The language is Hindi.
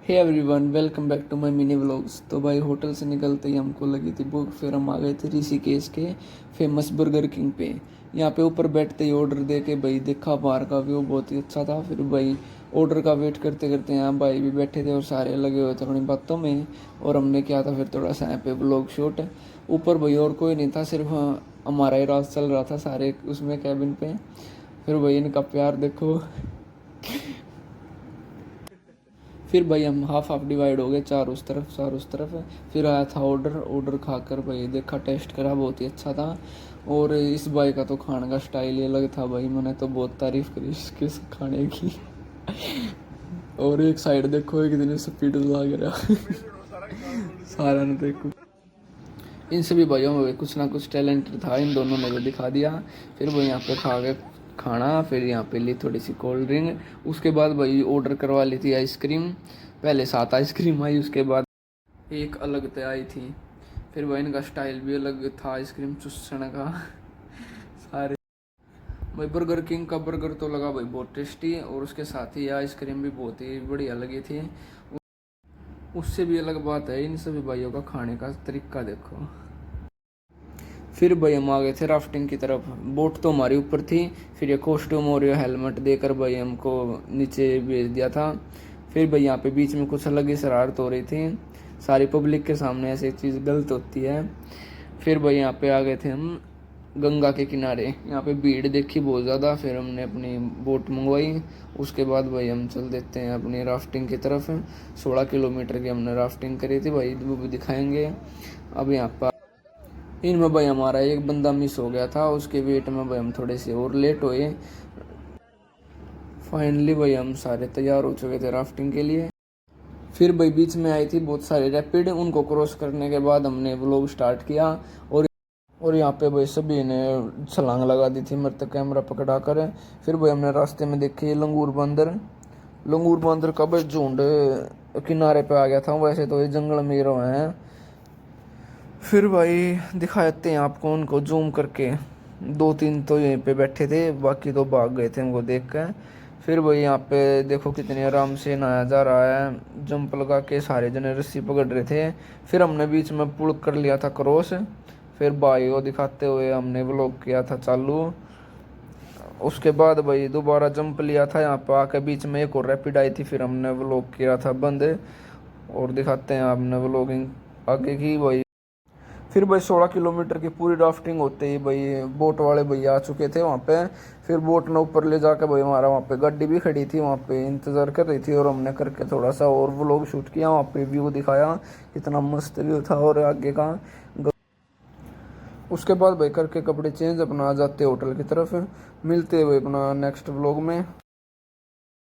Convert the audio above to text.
Hey everyone, welcome back to my mini vlogs. तो भाई होटल से निकलते ही हमको लगी थी भूख, फिर हम आ गए थे ऋषिकेश के फेमस बर्गर किंग पे। यहाँ पे ऊपर बैठते ही ऑर्डर दे के भाई देखा, बाहर का व्यू बहुत ही अच्छा था। फिर भाई ऑर्डर का वेट करते करते यहाँ भाई भी बैठे थे और सारे लगे हुए थे अपनी बातों में। और हमने किया था फिर थोड़ा सा यहाँ पे व्लॉग शूट। ऊपर भाई और कोई नहीं था, सिर्फ हमारा ही राज चल रहा था सारे उसमें कैबिन पे। फिर भाई इनका प्यार देखो। फिर भाई हम हाफ हाफ डिवाइड हो गए, चार उस तरफ चार उस तरफ। फिर आया था ऑर्डर, ऑर्डर खाकर भाई देखा, टेस्ट करा, बहुत ही अच्छा था। और इस भाई का तो खाने का स्टाइल ही अलग था भाई, मैंने तो बहुत तारीफ करी इसके खाने की। और एक साइड देखो, एक दिन स्पीड लग रहा। सारा ने देखो, इन सभी भाइयों में कुछ ना कुछ टैलेंट था, इन दोनों ने भी दिखा दिया। फिर वो यहाँ पे खा के खाना, फिर यहाँ पे ली थोड़ी सी कोल्ड ड्रिंक। उसके बाद भाई ऑर्डर करवा ली थी आइसक्रीम। पहले 7 आइसक्रीम आई, उसके बाद एक अलग से आई थी। फिर भाई इनका स्टाइल भी अलग था आइसक्रीम चूसने का। सारे भाई बर्गर किंग का बर्गर तो लगा भाई बहुत टेस्टी, और उसके साथ ही आइसक्रीम भी बहुत ही बढ़िया लगी थी। उससे भी अलग बात है इन सभी भाइयों का खाने का तरीका देखो। फिर भाई हम आ गए थे राफ्टिंग की तरफ। बोट तो हमारी ऊपर थी, फिर ये कॉस्ट्यूम और ये हेलमेट देकर भाई हमको नीचे भेज दिया था। फिर भाई यहाँ पे बीच में कुछ अलग ही शरारत हो रही थी, सारी पब्लिक के सामने ऐसी चीज़ गलत होती है। फिर भाई यहाँ पे आ गए थे हम गंगा के किनारे। यहाँ पे भीड़ देखी बहुत ज़्यादा, फिर हमने अपनी बोट मंगवाई। उसके बाद भाई हम चल देते हैं अपनी राफ्टिंग की तरफ। 16 किलोमीटर की हमने राफ्टिंग करी थी भाई, वो भी दिखाएंगे। अब यहाँ पर इनमें भाई हमारा एक बंदा मिस हो गया था, उसके वेट में भाई हम थोड़े से और लेट हुए। फाइनली भाई हम सारे तैयार हो चुके थे राफ्टिंग के लिए। फिर भाई बीच में आई थी बहुत सारे रैपिड, उनको क्रॉस करने के बाद हमने व्लॉग स्टार्ट किया। और यहाँ पे भाई सभी ने छलांग लगा दी थी मेरे तक कैमरा पकड़ा कर। फिर भाई हमने रास्ते में देखे लंगूर बंदर का बस झुंड किनारे पे आ गया था। वैसे तो ये जंगल में ही रहे हैं। फिर भाई दिखाते हैं आपको उनको जूम करके। 2-3 तो यहीं पे बैठे थे, बाकी तो भाग गए थे उनको देख कर। फिर भाई यहाँ पे देखो कितने आराम से नहाया जा रहा है, जंप लगा के सारे जने रस्सी पकड़ रहे थे। फिर हमने बीच में पुल कर लिया था क्रॉस। फिर भाई को दिखाते हुए हमने व्लॉग किया था चालू। उसके बाद भाई दोबारा जंप लिया था, यहाँ पे आके बीच में एक और रैपिड आई थी, फिर हमने व्लॉग किया था बंद। और दिखाते हैं आपने व्लॉगिंग आगे की भाई। फिर भाई 16 किलोमीटर की पूरी राफ्टिंग होते ही भाई बोट वाले भैया आ चुके थे वहाँ पे। फिर बोट ने ऊपर ले जाकर भाई हमारा वहाँ पे गाड़ी भी खड़ी थी, वहाँ पे इंतज़ार कर रही थी। और हमने करके थोड़ा सा और व्लॉग शूट किया, वहाँ पे व्यू दिखाया, कितना मस्त व्यू था और आगे का। उसके बाद भाई करके कपड़े चेंज अपना आ जाते होटल की तरफ। मिलते हुए अपना नेक्स्ट व्लॉग में।